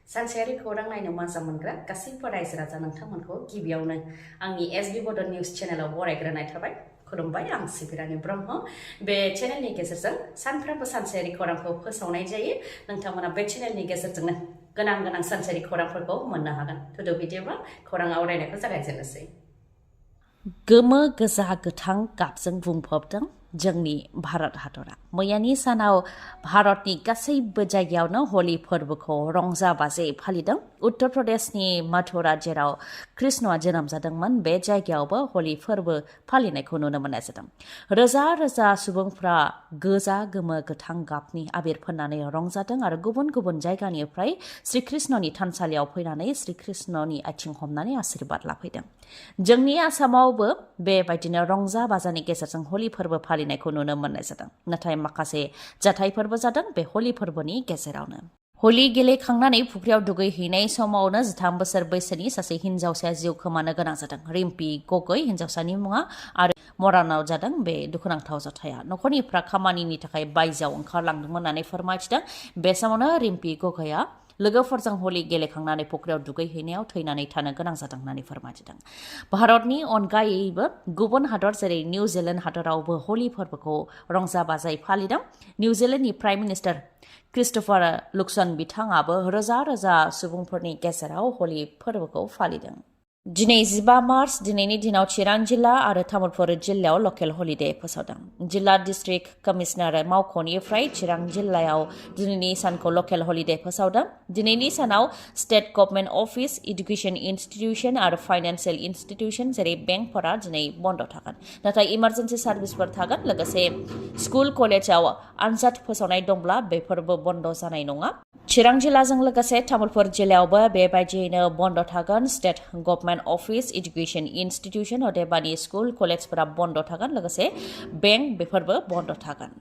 सानसेयारि खौरां नायनो मोजां मोनग्रा गासैबो रायजो राजा नोंथांमोनखौ गिबियावनो आंनि एसबि बड निउज चेनेलाव बरायग्रोनाय थाबाय। खुलुमबाय, आं सिबि रानि ब्रह्म। बे चेनेलनि गेजेरजों सानफ्रोमबो सानसेयारि खौरांखौ फोसावनाय जायो। नोंथांमोना बे चेनेलनि गेजेरजोंनो गोनां सानसेयारि खौरांफोरखौ मोननो हागोन। थुदो बिदिब्ला खौरां आवरायनायखौ जागायजेननोसै। गोमो गोजा गोथां गाबजों बुंफबदों जोंनि भारत हादरा। मैयानि सानाव भारतनि गासैबो जायगायावनो हलि फोरबोखौ रंजा बाजायै फालिदों। उत्तर प्रदेशनि मथुरा जेराव कृष्णआ जोनोम जादोंमोन, बे जायगायावबो हलि फोरबो फालिनायखौ नुनो मोननाय जादों। रोजा रोजा सुबुंफ्रा गोजा गोमो गोथां गाबनि आबिर फोननानै रंजादों आरो गुबुन गुबुन जायगानिफ्राय श्री कृष्णनि थानसालियाव फैनानै श्री कृष्णनि आथिं हमनानै आशीर्बाद लाफैदों। जोंनि आसामावबो बेबायदिनो रंजा बाजानि गेजेरजों हलि फोरबो फालिनायखौ नुनो मोननाय जादों। नाथाय माखासे जाथायफोरबो जादों बे हलि फोरबोनि गेजेरावनो। हलि गेलेखांनानै फुख्रियाव दुगैहैनाय समावनो 13 बोसोर बैसोनि सासे हिन्जावसाया जिउ खोमानो गोनां जादों। रिम्पि गगৈ हिन्जावसानि मुङा आरो मरानाव जादों बे दुखुनांथाव जाथाया। नखरनिफ्रा खामानिनि थाखाय बायजोआव ओंखारलांदोंमोन होननानै फोरमायथिदों। बे समावनो रिम्पि गगैआ लोगोफोरजों हलि गेलेखांनानै फुख्रियाव दुगैहैनायाव थैनानै थानो गोनां जादों होननानै फोरमायथिदों। भारतनि अनगायैबो गुबुन हादर जेरै निउजिलेन्ड हादरावबो हलि फोरबोखौ रंजा बाजायै फालिदों। निउजिलेन्डनि प्राइम मिनिस्टार क्रिस्ट'फार लुक्सन बिथाङाबो रोजा रोजा सुबुंफोरनि गेजेराव हलि फोरबोखौ फालिदों। दिनै 15 मार्च दिनैनि दिनाव चिरां जिल्ला आरो तामुलपुर जिल्लायाव लकेल हलिडे फोसावदों। जिल्ला डिस्ट्रिक्ट कमिशनार मावख'निफ्राय चिरां जिल्लायाव दिनैनि सानखौ लकेल हलिडे फोसावदों। दिनैनि सानाव state government office, education institution आरो फाइनान्सियेल इनस्टिटिउसन जेरै बेंकफोरा दिनै बन्द थागोन। नाथाय इमार्जेन्सि सार्भिसफोर थागोन। लोगोसे स्कुल कलेजाव आनजाद फोसावनाय दंब्ला बेफोरबो बन्द जानाय नङा। चिरां जिल्लाजों लोगोसे तामुलपुर जिल्लायावबो बेबायदियैनो बन्द थागोन। State government office, education institution अदेबानि स्कुल कलेजफोरा बन्द थागोन। लोगोसे बेंक बेफोरबो बन्द थागोन।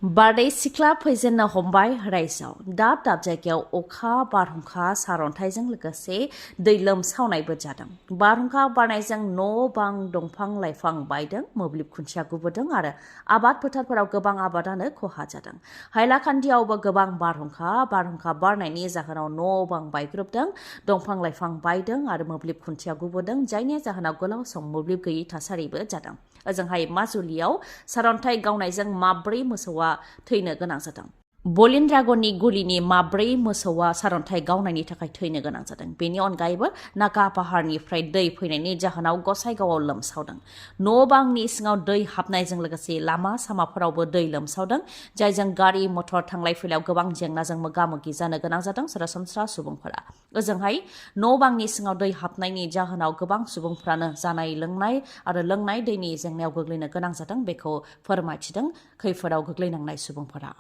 बारदै सिख्ला फैजेननो हमबाय रायजोआव। दाब दाब जायगायाव अखा, बारहुंखा, सारअन्थाइजों लोगोसे दै लोमसावनायबो जादों। बारहुंखा बारनायजों न' बां, दंफां लाइफां बायदों, मोब्लिब खुन्थिया गुबुदों आरो आबाद फोथारफोराव गोबां आबादानो खहा जादों। हाइलाकान्दियावबो गोबां बारहुंखा बारनायनि जाहोनाव न' बां बायग्रबदों, दंफां लाइफां बायदों आरो मोब्लिब खुन्थिया गुबुदों, जायनि जाहोनाव गोलाव सम मोब्लिब गैयै थासारिबो जादों। ओजोंहाय माजुलियाव सारअन्थाइ गावनायजों 4 मोसौआ थैनो गोनां जादों। बलिन्द्रागननि गुलिनि 4 मोसौआ सारअन्थाइ गावनायनि थाखाय थैनो गोनां जादों। बेनि अनगायैबो नागा पाहारनिफ्राय दै फैनायनि जाहोनाव गसाइगावआव लोमसावदों। न' बांनि सिङाव दै हाबनायजों लोगोसे लामा सामाफोरावबो दै लोमसावदों, जायजों गारि मटर थांलाय फैलायाव गोबां जेंनाजों मोगा मोगि जानो गोनां जादों सरासनस्रा सुबुंफोरा। ओजोंहाय न' बांनि सिङाव दै हाबनायनि जाहोनाव गोबां सुबुंफ्रानो जानाय लोंनाय आरो लोंनाय दैनि जेंनायाव गोग्लैनो गोनां जादों, बेखौ फोरमायथिदों खैफोदाव गोग्लैनांनाय सुबुंफोरा।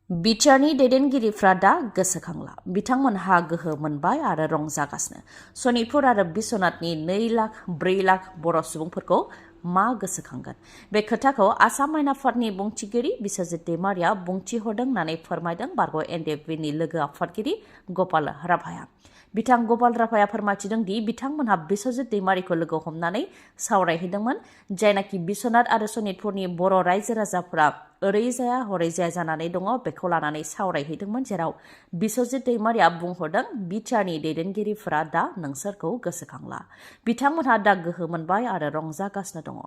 बिटिआरनि दैदेनगिरिफ्रा दा गोसोखांला। बिथांमोनहा गोहो मोनबाय आरो रंजागासिनो। सनितपुर आरो बिश्वनाथनि 2 लाख 4 लाख बर' सुबुंफोरखौ मा गोसोखांगोन? बे खोथाखौ आसाम आयेन आफादनि बुंथिगिरि बिस्वजित दैमारिया बुंथिहरदों होननानै फोरमायदों बारग' एनडिएफबिनि लोगो आफादगिरि गपाल राभाया। बिथां गपाल राभाया फोरमायथिदों दि बिथांमोनहा बिस्वजित दैमारिखौ लोगो हमनानै सावरायहैदोंमोन, जायनाखि बिश्वनाथ आरो सनितपुरनि बर' रायजो राजाफोरा ओरै जाया हरै जाया जानानै दङ, बेखौ लानानै सावरायहैदोंमोन, जेराव बिस्वजित दैमारिया बुंहरदों बिटिआरनि दैदेनगिरिफोरा दा नोंसोरखौ गोसोखांला। बिथांमोनहा दा गोहो मोनबाय आरो रंजागासिनो दङ।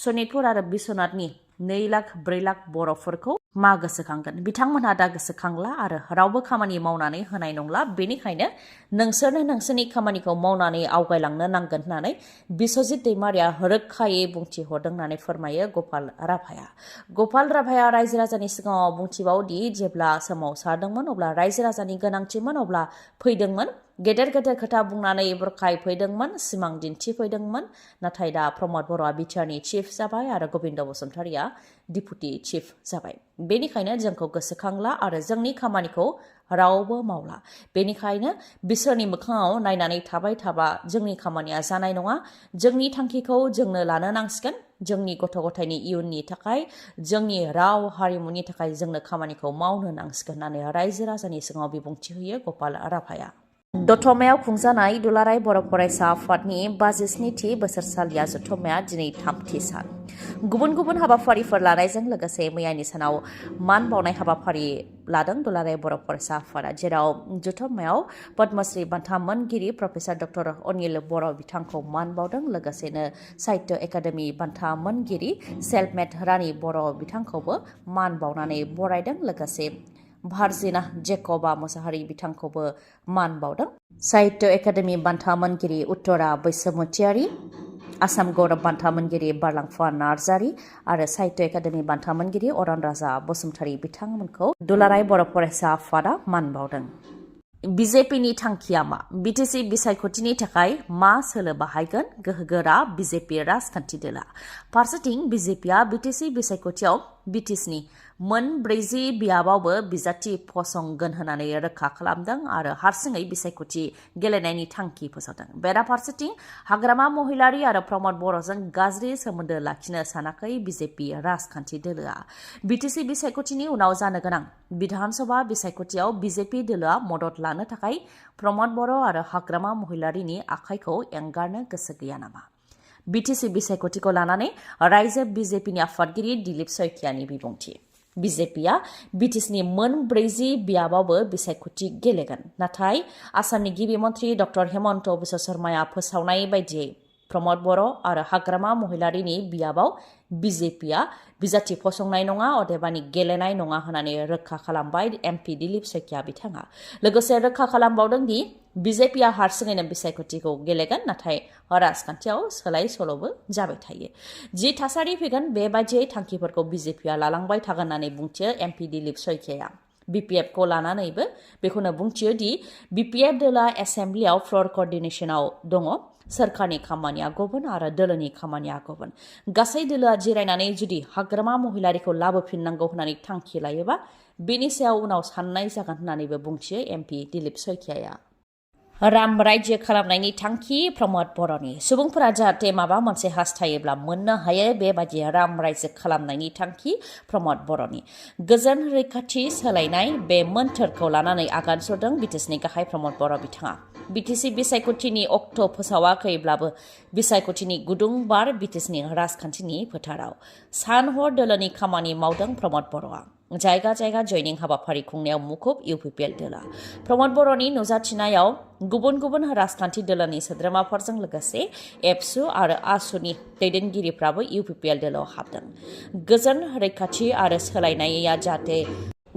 सनितपुर आरो बिश्वनाथनि 2 लाख 4 लाख बर'फोरखौ मा गोसोखांगोन? बिथांमोनहा दा गोसोखांला आरो रावबो खामानि मावनानै होनाय नंला। बेनिखायनो नोंसोरनो नोंसोरनि खामानिखौ मावनानै आवगायलांनो नांगोन होननानै बिस्वजित दैमारिया रोखायै बुंथिहरदों होननानै फोरमायो गपाल राभाया। गपाल राभाया रायजो राजानि सिगाङाव बुंथिबावदि जेब्ला सोमावसारदोंमोन अब्ला रायजो राजानि गोनांथिमोन, अब्ला फैदोंमोन, गेदेर गेदेर खोथा बुंनानै बुरखायफैदोंमोन, सिमां दिन्थिफैदोंमोन। नाथाय दा प्रमद बर'आ बिटिआरनि चिफ जाबाय आरो गोबिन्द बसुमतारिया डिपुटि चिफ जाबाय। बेनिखायनो जोंखौ गोसोखांला आरो जोंनि खामानिखौ रावबो मावला। बेनिखायनो बिसोरनि मोखाङाव नायनानै थाबाय थाबा जोंनि खामानिया जानाय नङा। जोंनि थांखिखौ जोंनो लानो नांसिगोन। जोंनि गथ' गथायनि इयुननि थाखाय, जोंनि राव हारिमुनि थाखाय जोंनो खामानिखौ मावनो नांसिगोन होननानै रायजो राजानि सिगाङाव बिबुंथि होयो गपाल राभाया। दतमायाव खुंजानाय दुलाराय बर' फरायसा आफादनि 57थि बोसोरसालिया जथुम्माया दिनै 3थि सान। गुबुन गुबुन हाबाफारिफोर लानायजों लोगोसे मैयानि सानाव मान बावनाय हाबाफारि लादों दुलाराय बर' फरायसा आफादा जेराव जथुम्मायाव पद्मश्री बान्था मोनगिरि प्रफेसार डक्टर अनिल बर' बिथांखौ मान बावदों लोगोसेनो साहित्य एकाडेमि बान्था मोनगिरि सेल्फ मेड रानि बर' बिथांखौबो मान बावनानै बरायदों लोगोसे भारजिना जेकबा मोसाहारि बिथांखौबो मान बावदों साहित्य एकाडेमि बान्था मोनगिरि उत्तरा बैसोमुतियारि आसाम गौरब बान्था मोनगिरि बारलांफा नार्जारि आरो साहित्य एकाडेमि बान्था मोनगिरि अरन राजा बसुमतारी बिथांमोनखौ दुलाराय बर' फरायसा आफादा मान बावदों। बिजेपिनि थांखिया मा? बिटिसि बिसायख'थिनि थाखाय मा सोलो बाहायगोन गोहोगोरा बिजेपि राजखान्थि दोला? फारसेथिं बिजेपिया बिटिसि बिसायख'थियाव बिटिसिनि मोन 40 बियाबावबो बिजाथि फसंगोन होननानै रोखा खालामदों आरो हारसिङै बिसायख'थि गेलेनायनि थांखि फोसावदों। बेराफारसेथिं हाग्रामा महिलारी आरो प्रमद बर'जों गाज्रि सोमोन्दो लाखिनो सानाखै बिजेपि राजखान्थि दोलोआ। बिटिसि बिसायख'थिनि उनाव जानो गोनां विधानसभा बिसायख'थियाव बिजेपि दोलोआ मदद लानो थाखाय प्रमद बर' आरो हाग्रामा महिलारीनि आखाइखौ एंगारनो गोसो गैया नामा? बिटिसि बिसायख'थिखौ लानानै रायजो बिजेपिनि आफादगिरि दिलीप सयखियानि बिबुंथि। बिजेपिया बिटिसिनि मोन 40 बियाबावबो बिसायख'थि गेलेगोन नाथाय आसामनि गिबि मन्थ्रि डक्टर हेमन्त बिश्व शर्माया फोसावनाय बायदियै प्रमद बर' आरो हाग्रामा महिलारीनि बियाबाव बिजेपिया बिजाथि फसंनाय नङा अदेबानि गेलेनाय नङा होननानै रोखा खालामबाय एमपि दिलीप सयखिया बिथाङा। लोगोसे रोखा खालामबावदों दि बिजेपिया हारसिङैनो बिसायख'थिखौ गेलेगोन नाथाय राजखान्थियाव सोलाय सोल'बो जाबाय थायो। जि थासारि फैगोन बेबायदियै थांखिफोरखौ बिजेपिया लालांबाय थागोन होननानै बुंथियो एमपि दिलीप सयखियाया। बिपिएफखौ लानानैबो बेखौनो बुंथियो दि बिपिएफ दोला एसेम्ब्लियाव फ्लर कर्डिनेसनाव दङ। सोरखारनि खामानिया गुबुन आरो दोलोनि खामानिया गुबुन। गासै दोलोआ जिरायनानै जुदि हाग्रामा महिलारीखौ लाबोफिननांगौ होननानै थांखि लायोबा बेनि सायाव उनाव साननाय जागोन होननानैबो बुंथियो एमपि दिलीप सयखियाया। राम रायजो खालामनायनि थांखि प्रमद बर'नि सुबुंफोरा जाहाथे माबा मोनसे हास्थायोब्ला मोननो हायो बेबायदि राम रायजो खालामनायनि थांखि प्रमद बर'नि। गोजोन रैखाथि सोलायनाय बे मोन्थोरखौ लानानै आगान सुरदों बिटिसिनि गाहाय प्रमद बर' बिथाङा। बिटिसि बिसायख'थिनि अक्ट' फोसावाखैब्लाबो बिसायख'थिनि गुदुं बार बिटिसिनि राजखान्थिनि फोथाराव सान हर दोलोनि खामानि मावदों प्रमद बर'आ। जायगा जायगा जयनिं हाबाफारि खुंनायाव मुखुब इउपिपिएल दोला। प्रमद बर'नि नुजाथिनायाव गुबुन गुबुन राजखान्थि दोलोनि सोद्रोमाफोरजों लोगोसे एबसु आरो आसुनि दैदेनगिरिफ्राबो इउपिपिएल दोलोआव हाबदों। गोजोन रैखाथि आरो सोलायनाया जाहाथे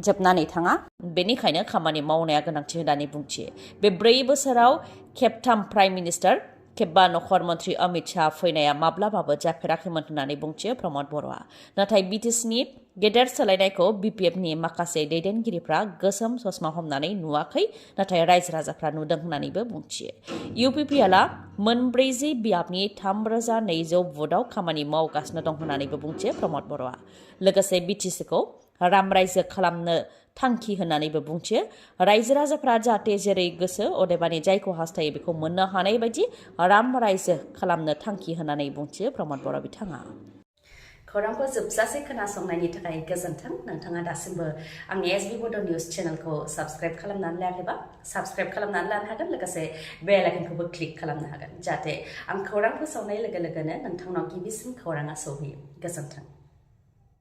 जोबनानै थाङा बेनिखायनो खामानि मावनाया गोनांथि होननानै बुंथियो। बे 4 बोसोराव खेबथाम प्राइम मिनिस्टार खेबबा नखर मन्त्रि अमित शाह फैनाया माब्लाबाबो जाफेराखैमोन होननानै बुंथियो प्रमद बर'आ। नाथाय बिटिसिनि गेदेर सोलायनायखौ बिपिएफनि माखासे दैदेनगिरिफ्रा गोसोम ससमा हमनानै नुवाखै नाथाय रायजो राजाफ्रा नुदों होननानैबो बुंथियो। इउपिपिएलआ मोन 40 बियाबनि 3200 बुथआव खामानि मावगासिनो दं होननानैबो बुंथियो प्रमद बर'आ। लोगोसे बिटिसिखौ राम रायजो खालामनो थांखि होननानैबो बुंथियो। रायजो राजाफ्रा जाहाथे जेरै गोसो अदेबानि जायखौ हास्थायो बेखौ मोननो हानाय बायदि राम रायजो खालामनो थांखि होननानै बुंथियो प्रमद बर' बिथाङा। खौरांखौ जोबजासे खोनासंनायनि थाखाय गोजोन्थों। नोंथाङा दासिमबो आंनि एसबि बड' निउस चेनेलखौ साबस्क्राइब खालामनानै लायाखैबा साबस्क्राइब खालामनानै लानो हागोन लोगोसे बेल आइकनखौबो क्लिक खालामनो हागोन जाहाथे आं खौरां फोसावनाय लोगो लोगोनो नोंथांनाव गिबिसिन खौराङा सौहैयो। गोजोन्थों।